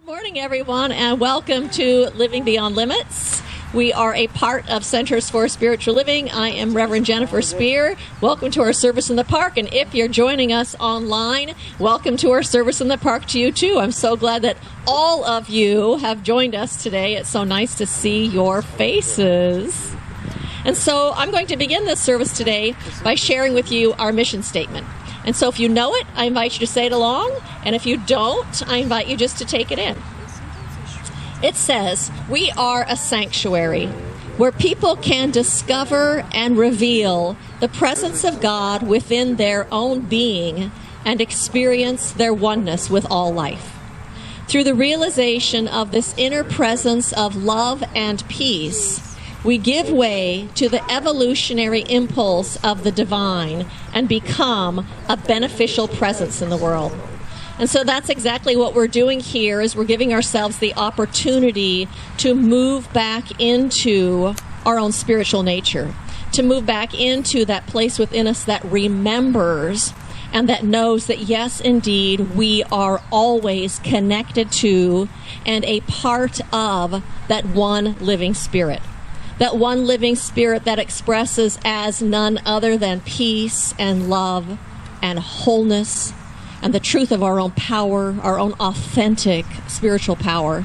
Good morning, everyone, and welcome to Living Beyond Limits. We are a part of Centers for Spiritual Living. I am Reverend Jennifer Spear. Welcome to our service in the park. And if you're joining us online, welcome to our service in the park to you, too. I'm so glad that all of you have joined us today. It's so nice to see your faces. And so I'm going to begin this service today by sharing with you our mission statement. And so if you know it, I invite you to say it along. And if you don't, I invite you just to take it in. It says, we are a sanctuary where people can discover and reveal the presence of God within their own being and experience their oneness with all life. Through the realization of this inner presence of love and peace, we give way to the evolutionary impulse of the divine and become a beneficial presence in the world. And so that's exactly what we're doing here, is we're giving ourselves the opportunity to move back into our own spiritual nature, to move back into that place within us that remembers and that knows that, yes, indeed, we are always connected to and a part of that one living spirit. That one living spirit that expresses as none other than peace and love and wholeness and the truth of our own power, our own authentic spiritual power.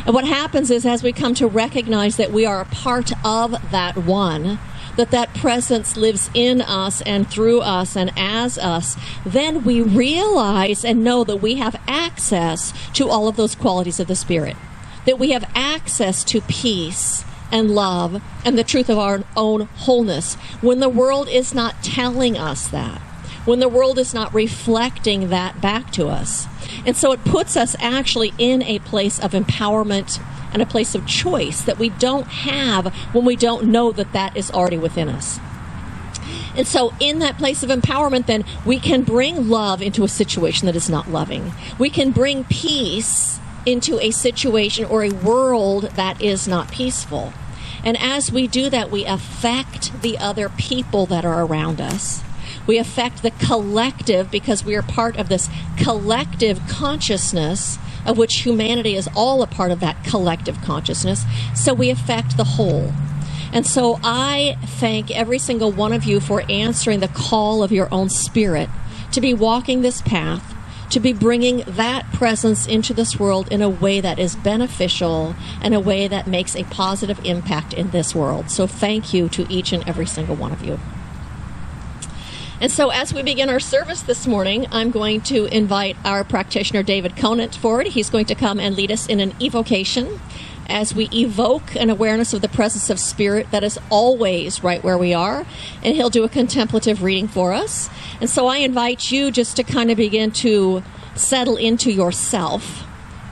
And what happens is, as we come to recognize that we are a part of that one, that presence lives in us and through us and as us, then we realize and know that we have access to all of those qualities of the Spirit, that we have access to peace and love and the truth of our own wholeness when the world is not telling us that, when the world is not reflecting that back to us. And so it puts us actually in a place of empowerment and a place of choice that we don't have when we don't know that that is already within us. And so in that place of empowerment, then, we can bring love into a situation that is not loving. We can bring peace into a situation or a world that is not peaceful. And as we do that, we affect the other people that are around us. We affect the collective because we are part of this collective consciousness of which humanity is all a part of, that collective consciousness. So we affect the whole. And so I thank every single one of you for answering the call of your own spirit to be walking this path, to be bringing that presence into this world in a way that is beneficial and a way that makes a positive impact in this world. So thank you to each and every single one of you. And so as we begin our service this morning, I'm going to invite our practitioner, David Conant, forward. He's going to come and lead us in an evocation as we evoke an awareness of the presence of Spirit that is always right where we are. And he'll do a contemplative reading for us. And so I invite you just to kind of begin to settle into yourself,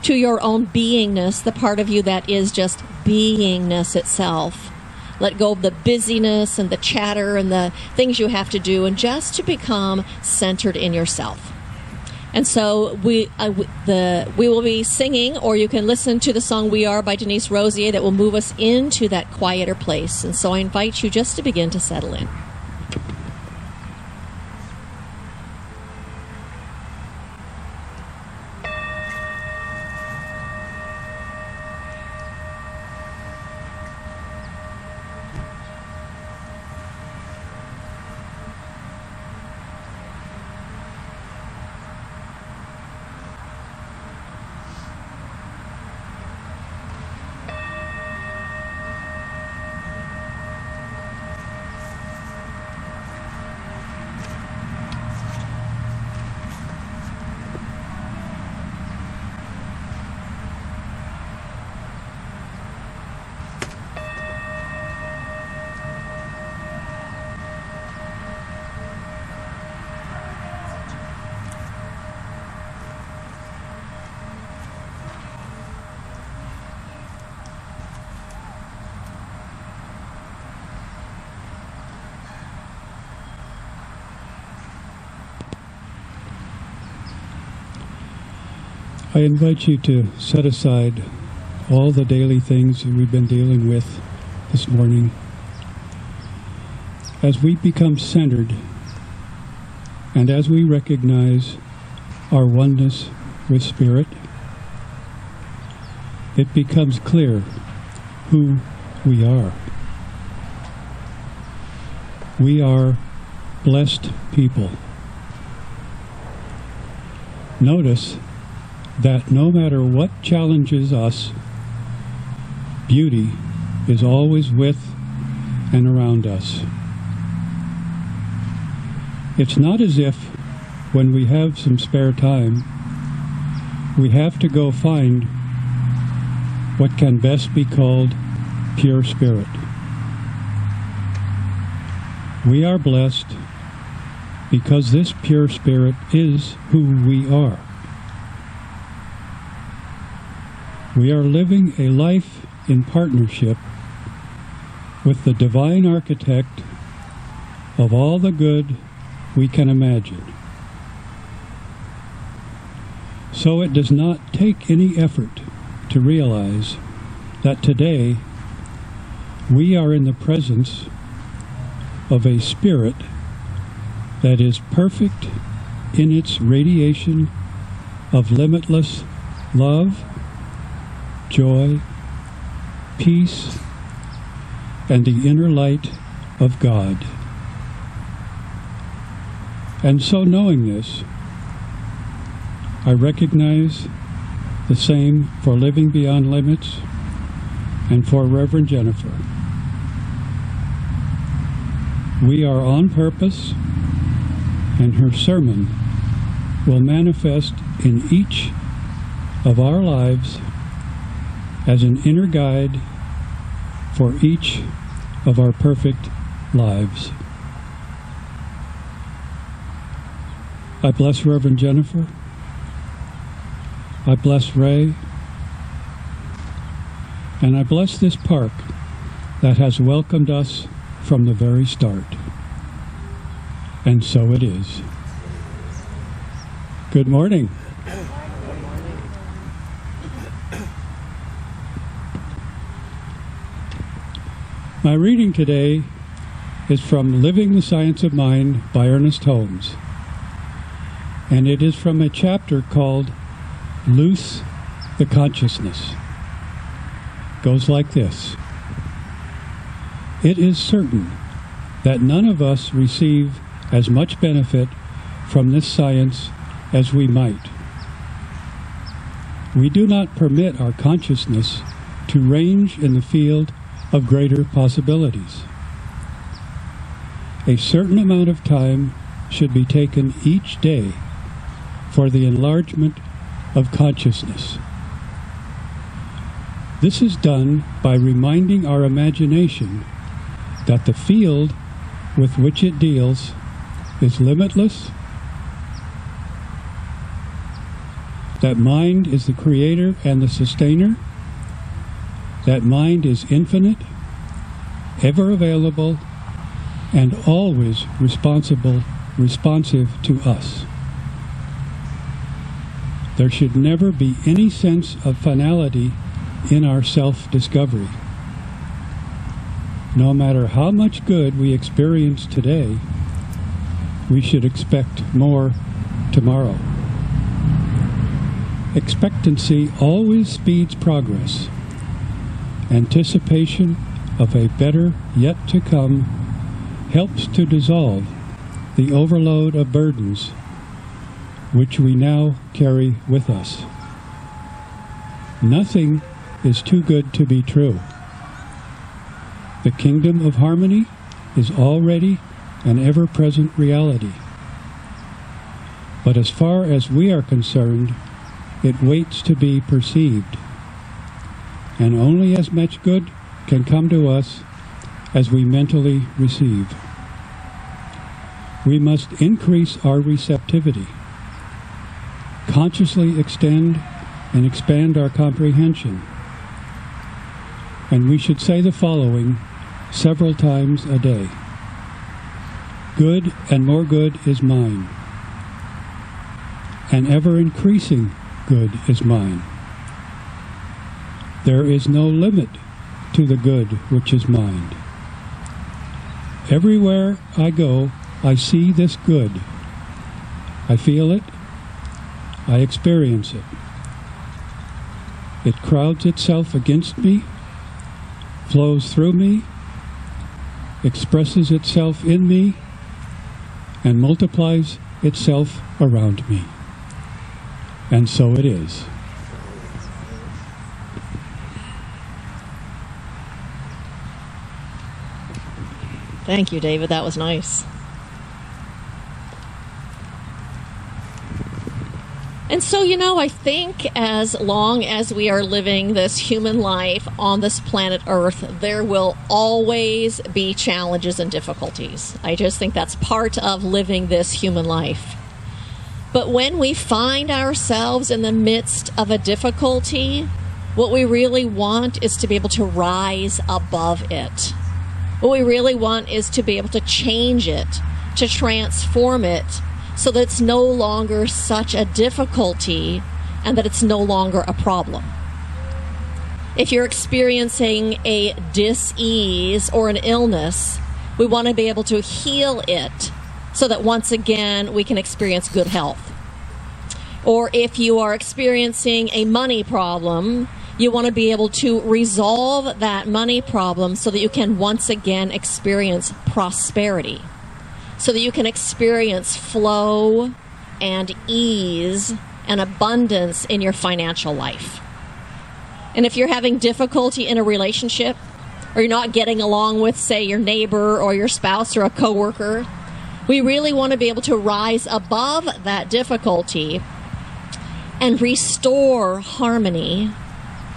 to your own beingness, the part of you that is just beingness itself. Let go of the busyness and the chatter and the things you have to do, and just to become centered in yourself. And so we will be singing, or you can listen to the song We Are by Denise Rosier that will move us into that quieter place. And so I invite you just to begin to settle in. I invite you to set aside all the daily things that we've been dealing with this morning. As we become centered and as we recognize our oneness with Spirit, it becomes clear who we are. We are blessed people. Notice that no matter what challenges us, beauty is always with and around us. It's not as if, when we have some spare time, we have to go find what can best be called pure spirit. We are blessed because this pure spirit is who we are. We are living a life in partnership with the divine architect of all the good we can imagine. So it does not take any effort to realize that today we are in the presence of a spirit that is perfect in its radiation of limitless love, joy, peace, and the inner light of God. And so, knowing this, I recognize the same for Living Beyond Limits and for Reverend Jennifer. We are on purpose, and her sermon will manifest in each of our lives as an inner guide for each of our perfect lives. I bless Reverend Jennifer. I bless Ray. And I bless this park that has welcomed us from the very start. And so it is. Good morning. My reading today is from Living the Science of Mind by Ernest Holmes. And it is from a chapter called Loose the Consciousness. Goes like this. It is certain that none of us receive as much benefit from this science as we might. We do not permit our consciousness to range in the field of greater possibilities. A certain amount of time should be taken each day for the enlargement of consciousness. This is done by reminding our imagination that the field with which it deals is limitless, that mind is the creator and the sustainer, that mind is infinite, ever available, and always responsive to us. There should never be any sense of finality in our self-discovery. No matter how much good we experience today, we should expect more tomorrow. Expectancy always speeds progress. Anticipation of a better yet to come helps to dissolve the overload of burdens which we now carry with us. Nothing is too good to be true. The kingdom of harmony is already an ever-present reality. But as far as we are concerned, it waits to be perceived. And only as much good can come to us as we mentally receive. We must increase our receptivity, consciously extend and expand our comprehension. And we should say the following several times a day. Good and more good is mine. And ever increasing good is mine. There is no limit to the good which is mine. Everywhere I go, I see this good. I feel it. I experience it. It crowds itself against me, flows through me, expresses itself in me, and multiplies itself around me. And so it is. Thank you, David. That was nice. And so, I think as long as we are living this human life on this planet Earth, there will always be challenges and difficulties. I just think that's part of living this human life. But when we find ourselves in the midst of a difficulty, what we really want is to be able to rise above it. What we really want is to be able to change it, to transform it, so that it's no longer such a difficulty and that it's no longer a problem. If you're experiencing a dis-ease or an illness, we want to be able to heal it so that once again we can experience good health. Or if you are experiencing a money problem, you want to be able to resolve that money problem so that you can once again experience prosperity, so that you can experience flow and ease and abundance in your financial life. And if you're having difficulty in a relationship, or you're not getting along with, say, your neighbor or your spouse or a coworker, we really want to be able to rise above that difficulty and restore harmony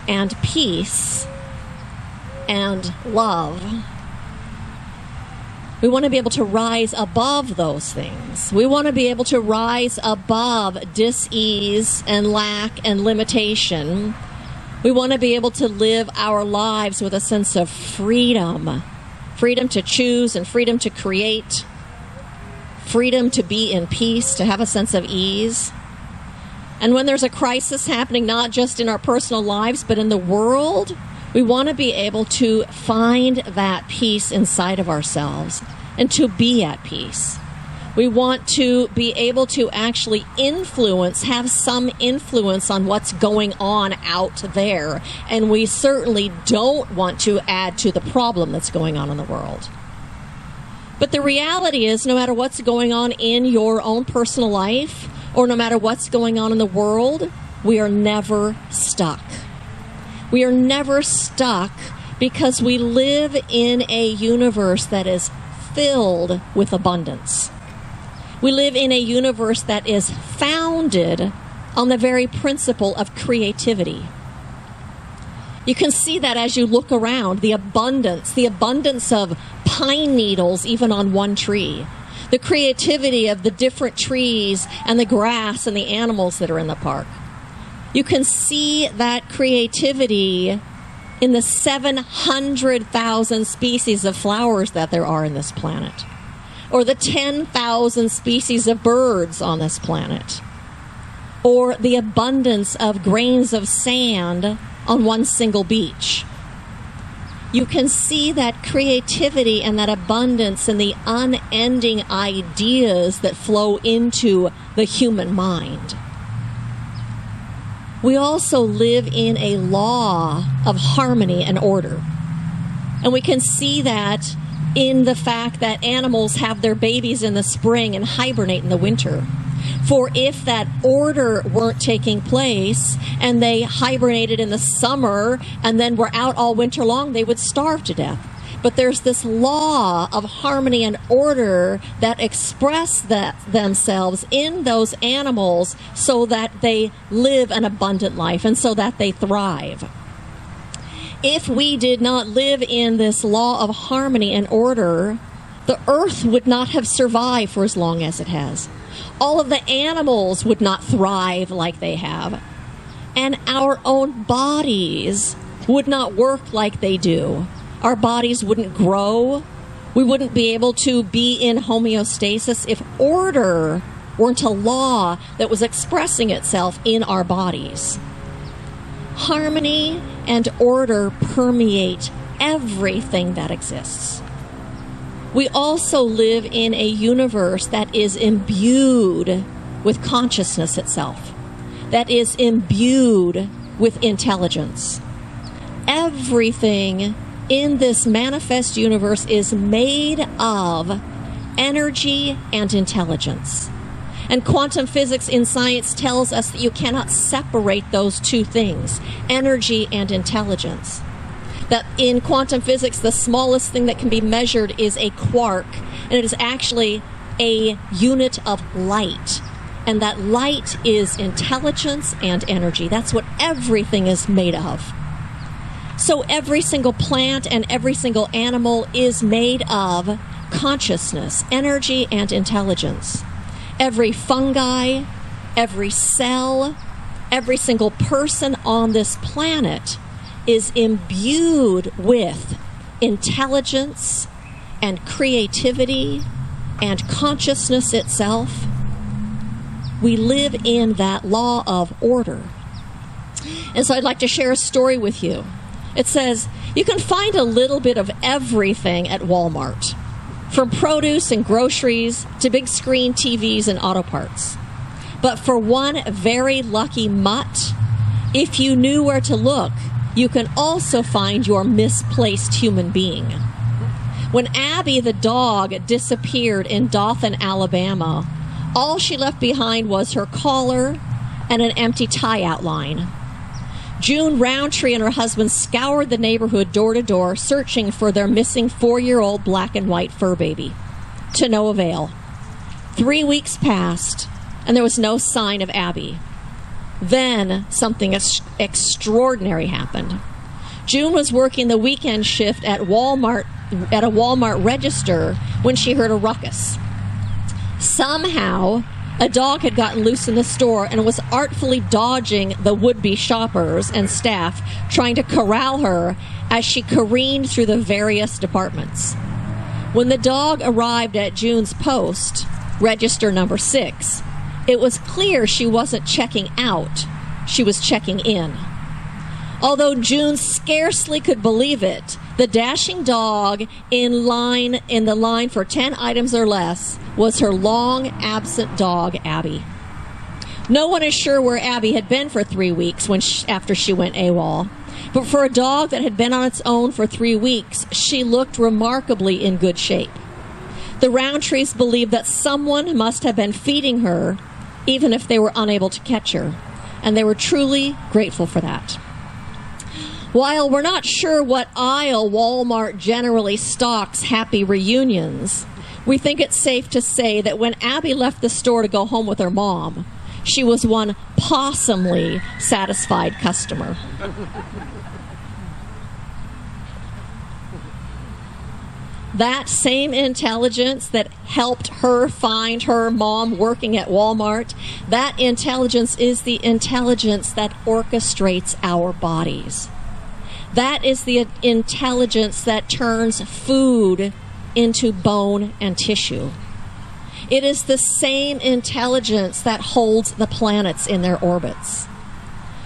and peace and love. We want to be able to rise above those things. We want to be able to rise above dis-ease and lack and limitation. We want to be able to live our lives with a sense of freedom. Freedom to choose and freedom to create. Freedom to be in peace, to have a sense of ease. And when there's a crisis happening, not just in our personal lives, but in the world, we want to be able to find that peace inside of ourselves and to be at peace. We want to be able to actually influence, have some influence on what's going on out there. And we certainly don't want to add to the problem that's going on in the world. But the reality is, no matter what's going on in your own personal life, or no matter what's going on in the world, we are never stuck. We are never stuck because we live in a universe that is filled with abundance. We live in a universe that is founded on the very principle of creativity. You can see that as you look around, the abundance of pine needles even on one tree. The creativity of the different trees and the grass and the animals that are in the park. You can see that creativity in the 700,000 species of flowers that there are in this planet, or the 10,000 species of birds on this planet, or the abundance of grains of sand on one single beach. You can see that creativity and that abundance and the unending ideas that flow into the human mind. We also live in a law of harmony and order. And we can see that in the fact that animals have their babies in the spring and hibernate in the winter. For if that order weren't taking place and they hibernated in the summer and then were out all winter long, they would starve to death. But there's this law of harmony and order that express themselves in those animals so that they live an abundant life and so that they thrive. If we did not live in this law of harmony and order, the earth would not have survived for as long as it has. All of the animals would not thrive like they have. And our own bodies would not work like they do. Our bodies wouldn't grow. We wouldn't be able to be in homeostasis if order weren't a law that was expressing itself in our bodies. Harmony and order permeate everything that exists. We also live in a universe that is imbued with consciousness itself, that is imbued with intelligence. Everything in this manifest universe is made of energy and intelligence. And quantum physics in science tells us that you cannot separate those two things, energy and intelligence. That in quantum physics, the smallest thing that can be measured is a quark, and it is actually a unit of light. And that light is intelligence and energy. That's what everything is made of. So every single plant and every single animal is made of consciousness, energy, and intelligence. Every fungi, every cell, every single person on this planet is imbued with intelligence and creativity and consciousness itself. We live in that law of order. And so I'd like to share a story with you. It says, you can find a little bit of everything at Walmart, from produce and groceries to big screen TVs and auto parts. But for one very lucky mutt, if you knew where to look, you can also find your misplaced human being. When Abby the dog disappeared in Dothan, Alabama, all she left behind was her collar and an empty tie outline. June Roundtree and her husband scoured the neighborhood door to door, searching for their missing 4-year-old black and white fur baby. To no avail. 3 weeks passed, and there was no sign of Abby. Then something extraordinary happened. June was working the weekend shift at a Walmart register when she heard a ruckus. Somehow, a dog had gotten loose in the store and was artfully dodging the would-be shoppers and staff, trying to corral her as she careened through the various departments. When the dog arrived at June's post, register number 6, it was clear she wasn't checking out, she was checking in. Although June scarcely could believe it, the dashing dog in the line for 10 items or less was her long-absent dog, Abby. No one is sure where Abby had been for 3 weeks after she went AWOL. But for a dog that had been on its own for 3 weeks, she looked remarkably in good shape. The Roundtrees believed that someone must have been feeding her, even if they were unable to catch her. And they were truly grateful for that. While we're not sure what aisle Walmart generally stocks happy reunions, we think it's safe to say that when Abby left the store to go home with her mom, she was one possumly satisfied customer. That same intelligence that helped her find her mom working at Walmart, that intelligence is the intelligence that orchestrates our bodies. That is the intelligence that turns food into bone and tissue. It is the same intelligence that holds the planets in their orbits.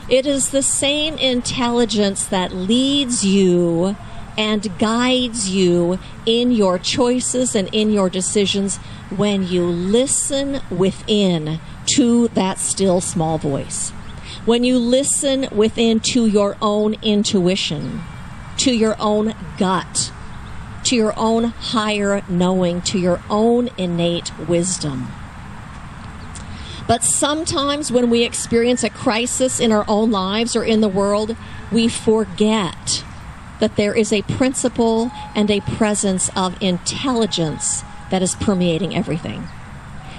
It is the same intelligence that leads you and guides you in your choices and in your decisions when you listen within to that still small voice. When you listen within to your own intuition, to your own gut, to your own higher knowing, to your own innate wisdom. But sometimes when we experience a crisis in our own lives or in the world, we forget that there is a principle and a presence of intelligence that is permeating everything.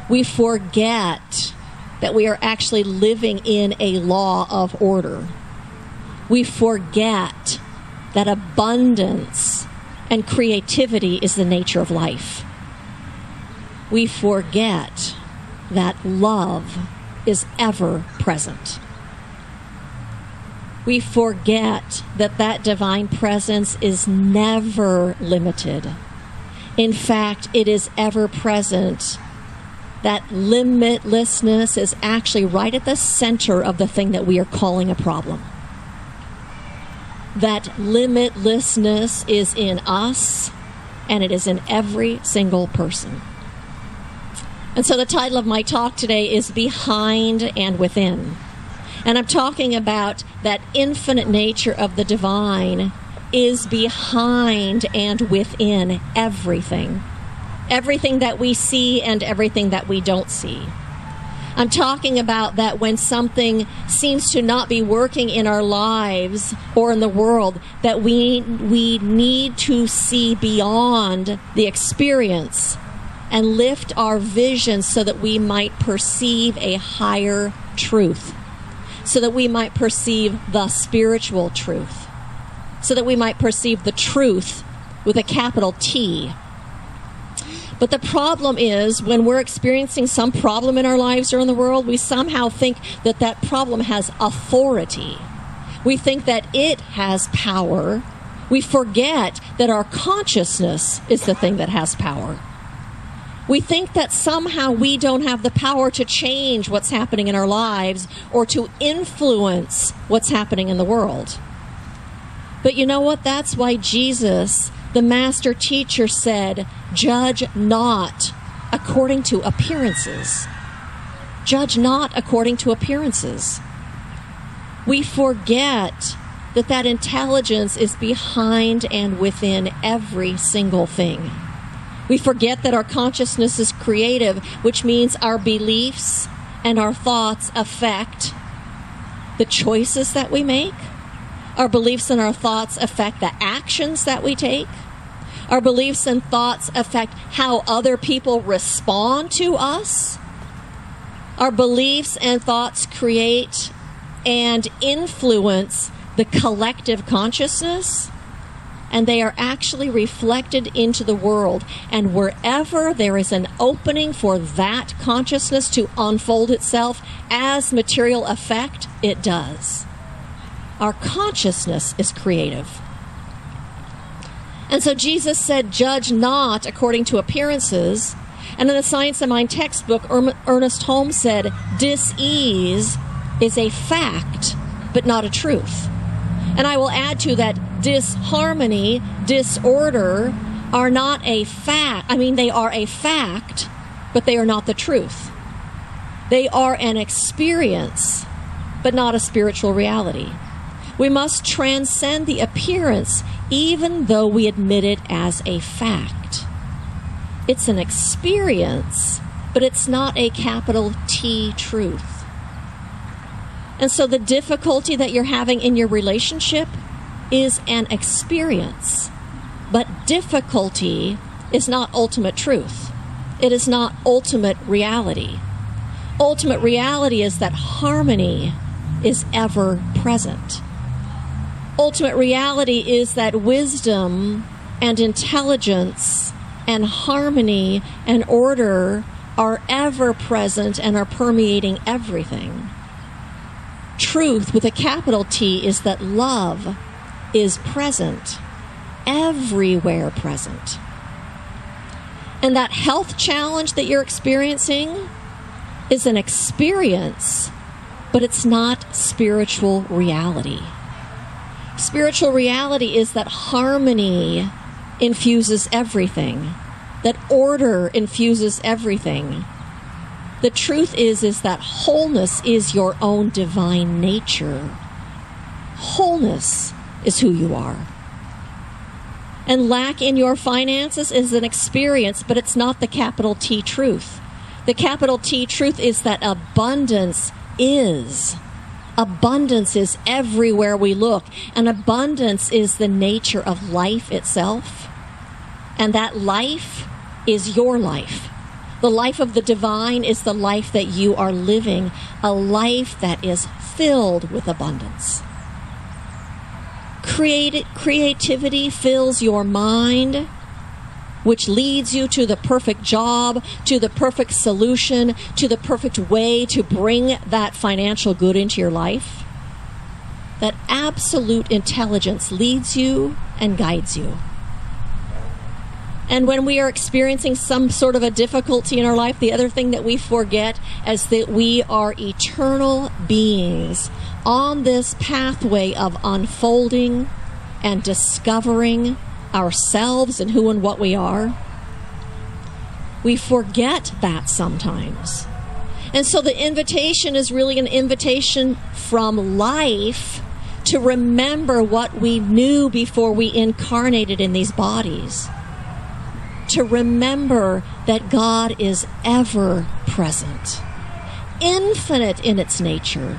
We forget that we are actually living in a law of order. We forget that abundance and creativity is the nature of life. We forget that love is ever present. We forget that that divine presence is never limited. In fact, it is ever present. That limitlessness is actually right at the center of the thing that we are calling a problem. That limitlessness is in us, and it is in every single person. And so the title of my talk today is Behind and Within. And I'm talking about that infinite nature of the divine is behind and within everything. Everything that we see and everything that we don't see. I'm talking about that when something seems to not be working in our lives or in the world, that we need to see beyond the experience and lift our vision so that we might perceive a higher truth, so that we might perceive the spiritual truth, so that we might perceive the truth with a capital T. But the problem is, when we're experiencing some problem in our lives or in the world, we somehow think that that problem has authority. We think that it has power. We forget that our consciousness is the thing that has power. We think that somehow we don't have the power to change what's happening in our lives or to influence what's happening in the world. But you know what? That's why Jesus, the master teacher, said, "Judge not according to appearances." Judge not according to appearances. We forget that that intelligence is behind and within every single thing. We forget that our consciousness is creative, which means our beliefs and our thoughts affect the choices that we make. Our beliefs and our thoughts affect the actions that we take. Our beliefs and thoughts affect how other people respond to us. Our beliefs and thoughts create and influence the collective consciousness, and they are actually reflected into the world. And wherever there is an opening for that consciousness to unfold itself as material effect, it does. Our consciousness is creative. And so Jesus said, "Judge not according to appearances." And in the Science of Mind textbook, Ernest Holmes said, "Dis-ease is a fact, but not a truth." And I will add to that, disharmony, disorder are not a fact. I mean, they are a fact, but they are not the truth. They are an experience, but not a spiritual reality. We must transcend the appearance, even though we admit it as a fact. It's an experience, but it's not a capital T truth. And so the difficulty that you're having in your relationship is an experience. But difficulty is not ultimate truth. It is not ultimate reality. Ultimate reality is that harmony is ever present. Ultimate reality is that wisdom and intelligence and harmony and order are ever present and are permeating everything. Truth with a capital T is that love is present, everywhere present. And that health challenge that you're experiencing is an experience, but it's not spiritual reality. Spiritual reality is that harmony infuses everything, that order infuses everything. The truth is that wholeness is your own divine nature. Wholeness is who you are. And lack in your finances is an experience, but it's not the capital T truth. The capital T truth is that abundance is. Abundance is everywhere we look, and abundance is the nature of life itself. And that life is your life. The life of the divine is the life that you are living, a life that is filled with abundance. Creativity fills your mind, which leads you to the perfect job, to the perfect solution, to the perfect way to bring that financial good into your life. That absolute intelligence leads you and guides you. And when we are experiencing some sort of a difficulty in our life, the other thing that we forget is that we are eternal beings on this pathway of unfolding and discovering ourselves and who and what we are. We forget that sometimes. And so the invitation is really an invitation from life to remember what we knew before we incarnated in these bodies. To remember that God is ever present, infinite in its nature.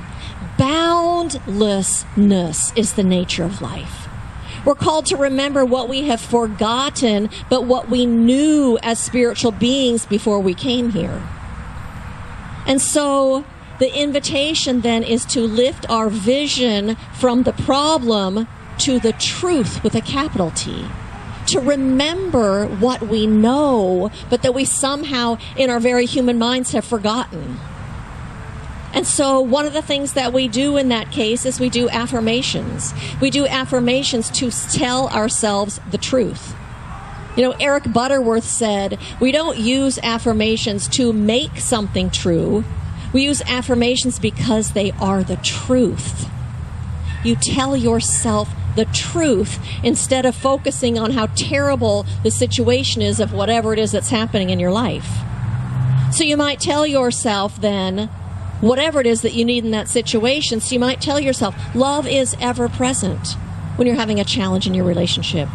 Boundlessness is the nature of life. We're called to remember what we have forgotten, but what we knew as spiritual beings before we came here. And so the invitation then is to lift our vision from the problem to the truth with a capital T. To remember what we know, but that we somehow in our very human minds have forgotten. And so one of the things that we do in that case is we do affirmations. We do affirmations to tell ourselves the truth. You know, Eric Butterworth said, we don't use affirmations to make something true. We use affirmations because they are the truth. You tell yourself the truth instead of focusing on how terrible the situation is of whatever it is that's happening in your life. So you might tell yourself then, whatever it is that you need in that situation, so you might tell yourself, love is ever present when you're having a challenge in your relationship.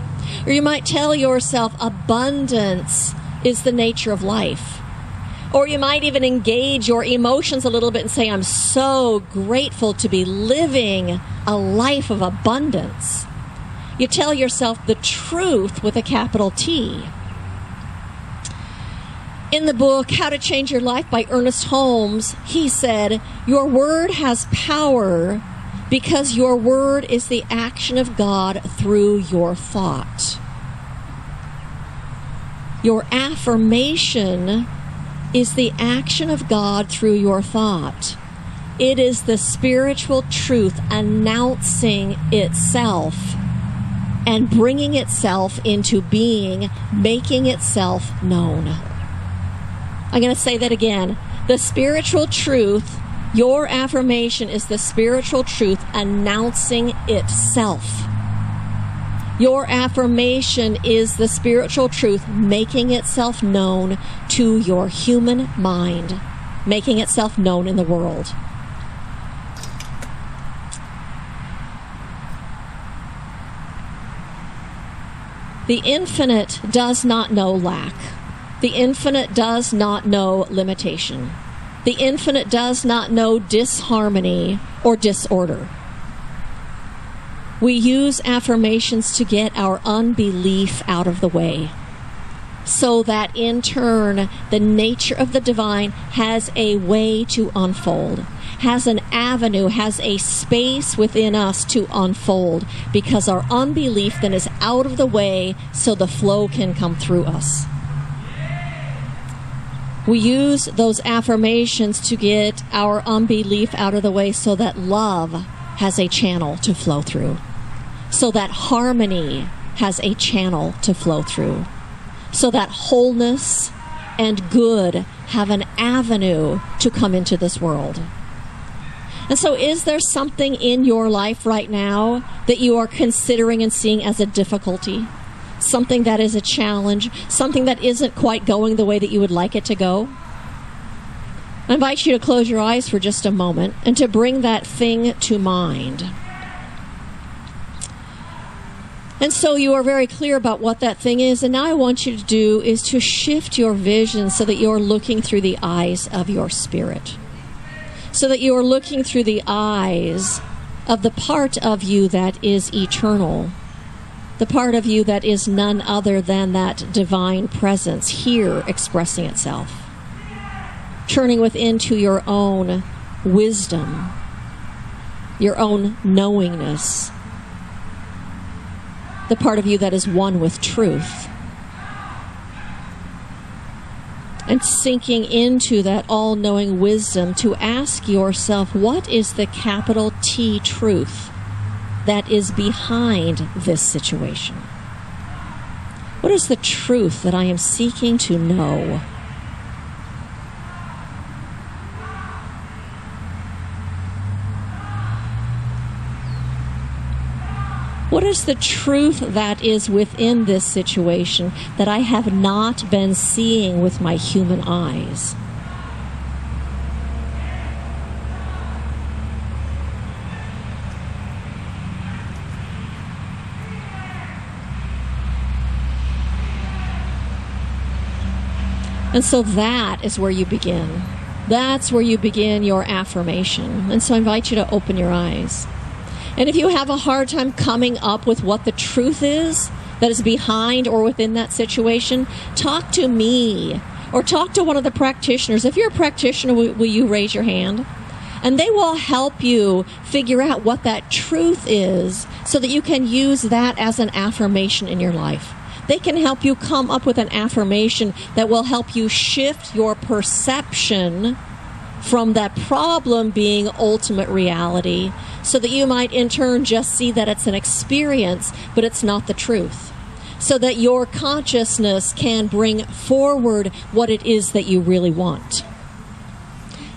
Or you might tell yourself, abundance is the nature of life. Or you might even engage your emotions a little bit and say, I'm so grateful to be living a life of abundance. You tell yourself the truth with a capital T. In the book, How to Change Your Life by Ernest Holmes, he said, your word has power because your word is the action of God through your thought. Your affirmation is the action of God through your thought. It is the spiritual truth announcing itself and bringing itself into being, making itself known. I'm going to say that again. The spiritual truth, your affirmation is the spiritual truth announcing itself. Your affirmation is the spiritual truth making itself known to your human mind, making itself known in the world. The infinite does not know lack. The infinite does not know limitation. The infinite does not know disharmony or disorder. We use affirmations to get our unbelief out of the way, so that in turn, the nature of the divine has a way to unfold, has an avenue, has a space within us to unfold, because our unbelief then is out of the way so the flow can come through us. We use those affirmations to get our unbelief out of the way so that love has a channel to flow through, so that harmony has a channel to flow through, so that wholeness and good have an avenue to come into this world. And so is there something in your life right now that you are considering and seeing as a difficulty? Something that is a challenge, something that isn't quite going the way that you would like it to go? I invite you to close your eyes for just a moment and to bring that thing to mind. And so you are very clear about what that thing is, and now I want you to do is to shift your vision so that you're looking through the eyes of your spirit. So that you are looking through the eyes of the part of you that is eternal. The part of you that is none other than that divine presence here expressing itself. Turning within to your own wisdom, your own knowingness. The part of you that is one with truth. And sinking into that all-knowing wisdom to ask yourself, what is the capital T truth that is behind this situation? What is the truth that I am seeking to know? What is the truth that is within this situation that I have not been seeing with my human eyes? And so that is where you begin. That's where you begin your affirmation. And so I invite you to open your eyes. And if you have a hard time coming up with what the truth is that is behind or within that situation, talk to me or talk to one of the practitioners. If you're a practitioner, will you raise your hand? And they will help you figure out what that truth is so that you can use that as an affirmation in your life. They can help you come up with an affirmation that will help you shift your perception from that problem being ultimate reality so that you might in turn just see that it's an experience, but it's not the truth. So that your consciousness can bring forward what it is that you really want.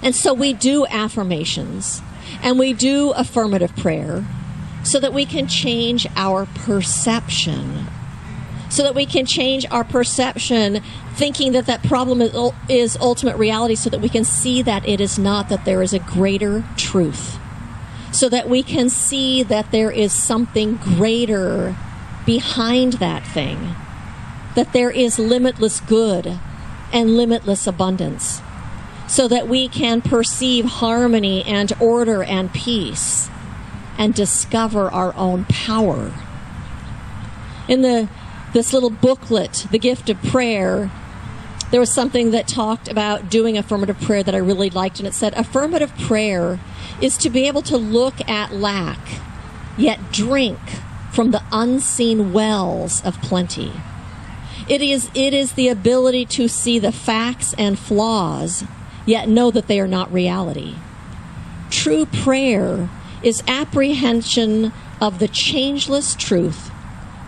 And so we do affirmations and we do affirmative prayer so that we can change our perception. So that we can change our perception thinking that that problem is ultimate reality so that we can see that it is not, that there is a greater truth. So that we can see that there is something greater behind that thing. That there is limitless good and limitless abundance. So that we can perceive harmony and order and peace and discover our own power. In this little booklet, The Gift of Prayer, there was something that talked about doing affirmative prayer that I really liked, and it said, affirmative prayer is to be able to look at lack, yet drink from the unseen wells of plenty. It is the ability to see the facts and flaws, yet know that they are not reality. True prayer is apprehension of the changeless truth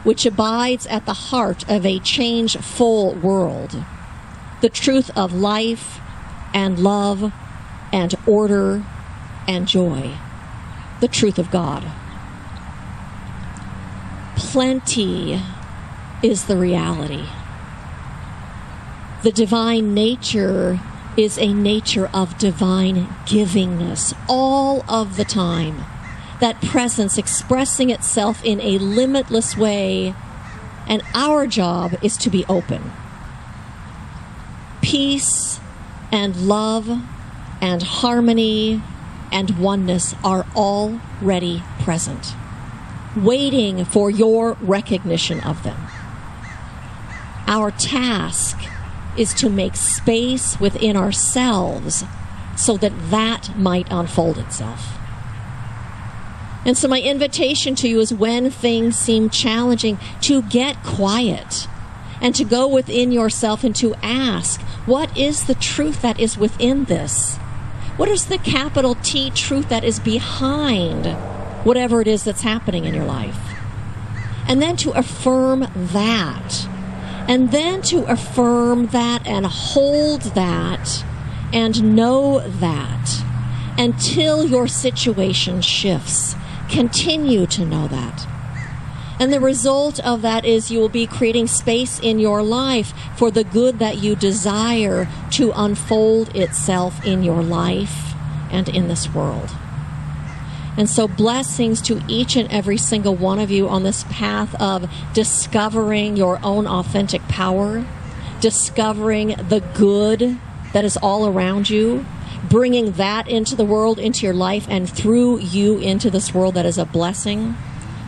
which abides at the heart of a changeful world, the truth of life and love and order and joy, the truth of God. Plenty is the reality. The divine nature is a nature of divine givingness all of the time. That presence expressing itself in a limitless way, and our job is to be open. Peace and love and harmony and oneness are already present, waiting for your recognition of them. Our task is to make space within ourselves so that that might unfold itself. And so my invitation to you is, when things seem challenging, to get quiet and to go within yourself and to ask, what is the truth that is within this? What is the capital T truth that is behind whatever it is that's happening in your life? And then to affirm that. And then to affirm that and hold that and know that until your situation shifts. Continue to know that. And the result of that is you will be creating space in your life for the good that you desire to unfold itself in your life and in this world. And so blessings to each and every single one of you on this path of discovering your own authentic power, discovering the good that is all around you, bringing that into the world, into your life, and through you into this world that is a blessing.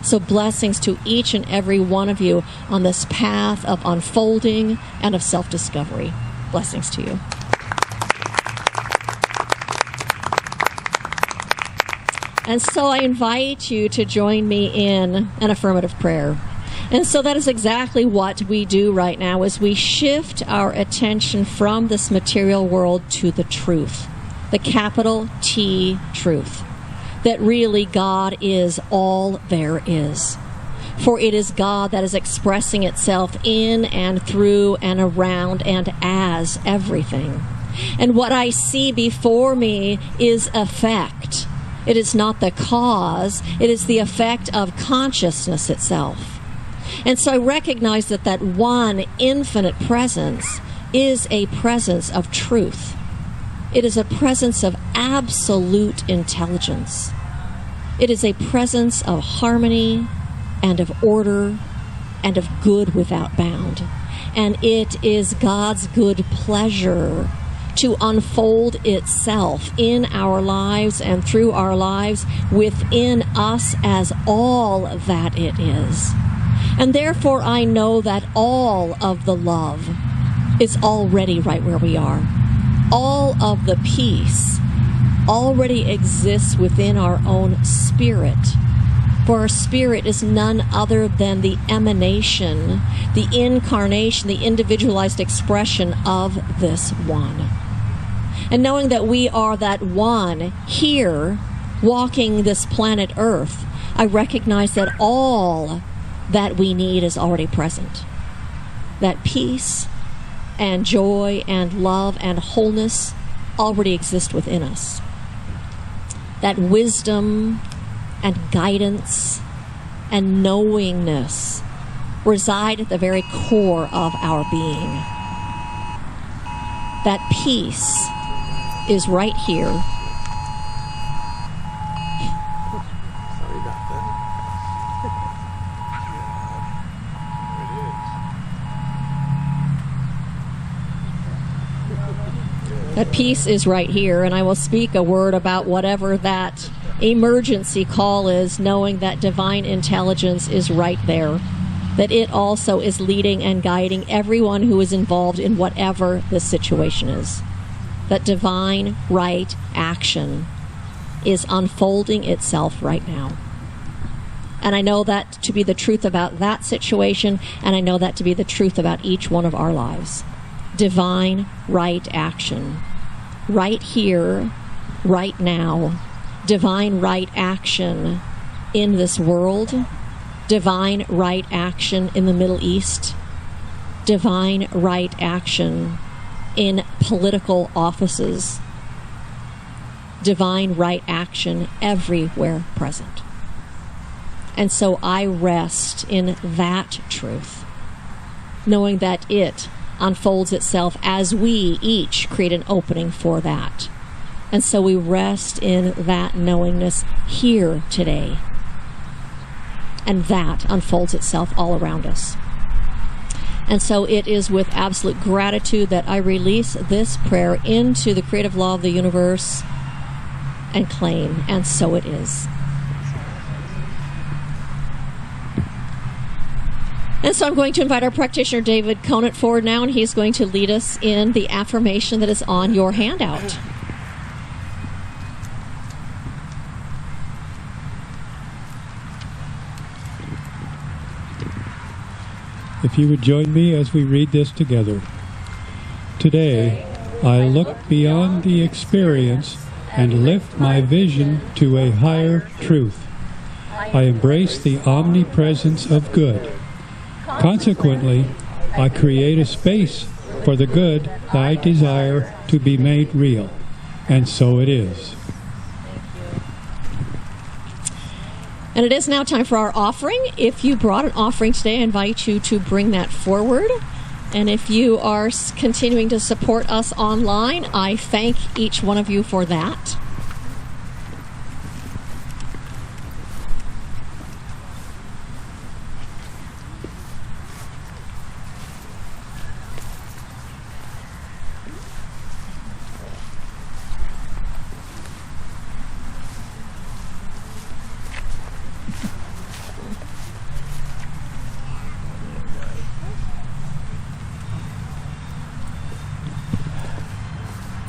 So blessings to each and every one of you on this path of unfolding and of self-discovery. Blessings to you. And so I invite you to join me in an affirmative prayer. And so that is exactly what we do right now, is we shift our attention from this material world to the truth. The capital T truth, that really God is all there is. For it is God that is expressing itself in and through and around and as everything. And what I see before me is effect. It is not the cause, it is the effect of consciousness itself. And so I recognize that that one infinite presence is a presence of truth. It is a presence of absolute intelligence. It is a presence of harmony and of order and of good without bound. and it is God's good pleasure to unfold itself in our lives and through our lives within us as all that it is. And therefore I know that all of the love is already right where we are. All of the peace already exists within our own spirit. For our spirit is none other than the emanation, the incarnation, the individualized expression of this one. And knowing that we are that one here walking this planet Earth, I recognize that all that we need is already present. That peace and joy and love and wholeness already exist within us. That wisdom and guidance and knowingness reside at the very core of our being. That peace is right here. Sorry about that. That peace is right here, and I will speak a word about whatever that emergency call is, knowing that divine intelligence is right there, that it also is leading and guiding everyone who is involved in whatever the situation is. That divine right action is unfolding itself right now. And I know that to be the truth about that situation, and I know that to be the truth about each one of our lives. Divine right action. Right here, right now. Divine right action in this world. Divine right action in the Middle East. Divine right action in political offices. Divine right action everywhere present. And so I rest in that truth, knowing that it unfolds itself as we each create an opening for that. And so we rest in that knowingness here today. And that unfolds itself all around us. And so it is with absolute gratitude that I release this prayer into the creative law of the universe and claim, and so it is. And so I'm going to invite our practitioner, David Conant, forward now, and he's going to lead us in the affirmation that is on your handout. If you would join me as we read this together. Today, I look beyond the experience and lift my vision to a higher truth. I embrace the omnipresence of good. Consequently, I create a space for the good that I desire to be made real. And so it is. And it is now time for our offering. If you brought an offering today, I invite you to bring that forward. And if you are continuing to support us online, I thank each one of you for that.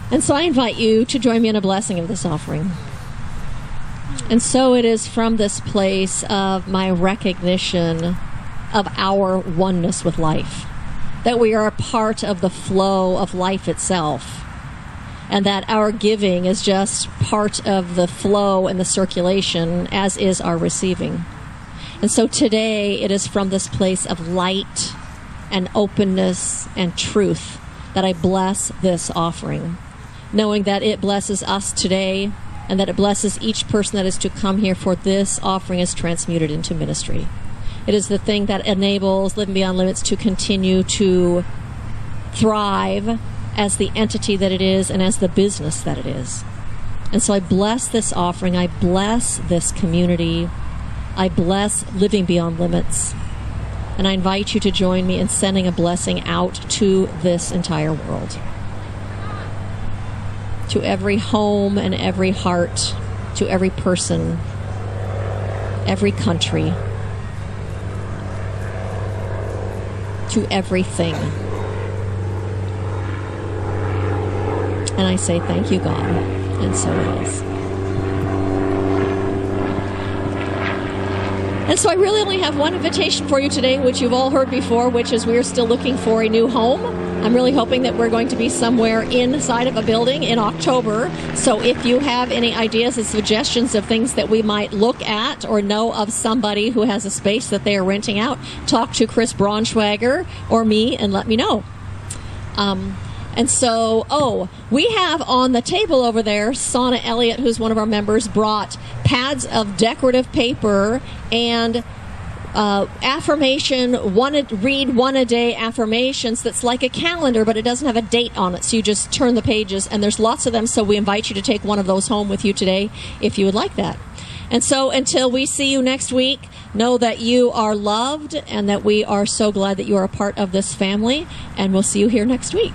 And so I invite you to join me in a blessing of this offering. And so it is from this place of my recognition of our oneness with life, that we are a part of the flow of life itself, and that our giving is just part of the flow and the circulation, as is our receiving. And so today it is from this place of light and openness and truth that I bless this offering, knowing that it blesses us today and that it blesses each person that is to come here, for this offering is transmuted into ministry. It is the thing that enables Living Beyond Limits to continue to thrive as the entity that it is and as the business that it is. And so I bless this offering. I bless this community. I bless Living Beyond Limits. And I invite you to join me in sending a blessing out to this entire world, to every home and every heart, to every person, every country, to everything. And I say, thank you, God. And so it is. And so I really only have one invitation for you today, which you've all heard before, which is we're still looking for a new home. I'm really hoping that we're going to be somewhere inside of a building in October. So if you have any ideas and suggestions of things that we might look at, or know of somebody who has a space that they are renting out, talk to Chris Braunschweiger or me and let me know. And so, we have on the table over there, Sana Elliott, who's one of our members, brought pads of decorative paper and affirmation, read one a day affirmations that's like a calendar, but it doesn't have a date on it. So you just turn the pages, and there's lots of them. So we invite you to take one of those home with you today if you would like that. And so until we see you next week, know that you are loved and that we are so glad that you are a part of this family. And we'll see you here next week.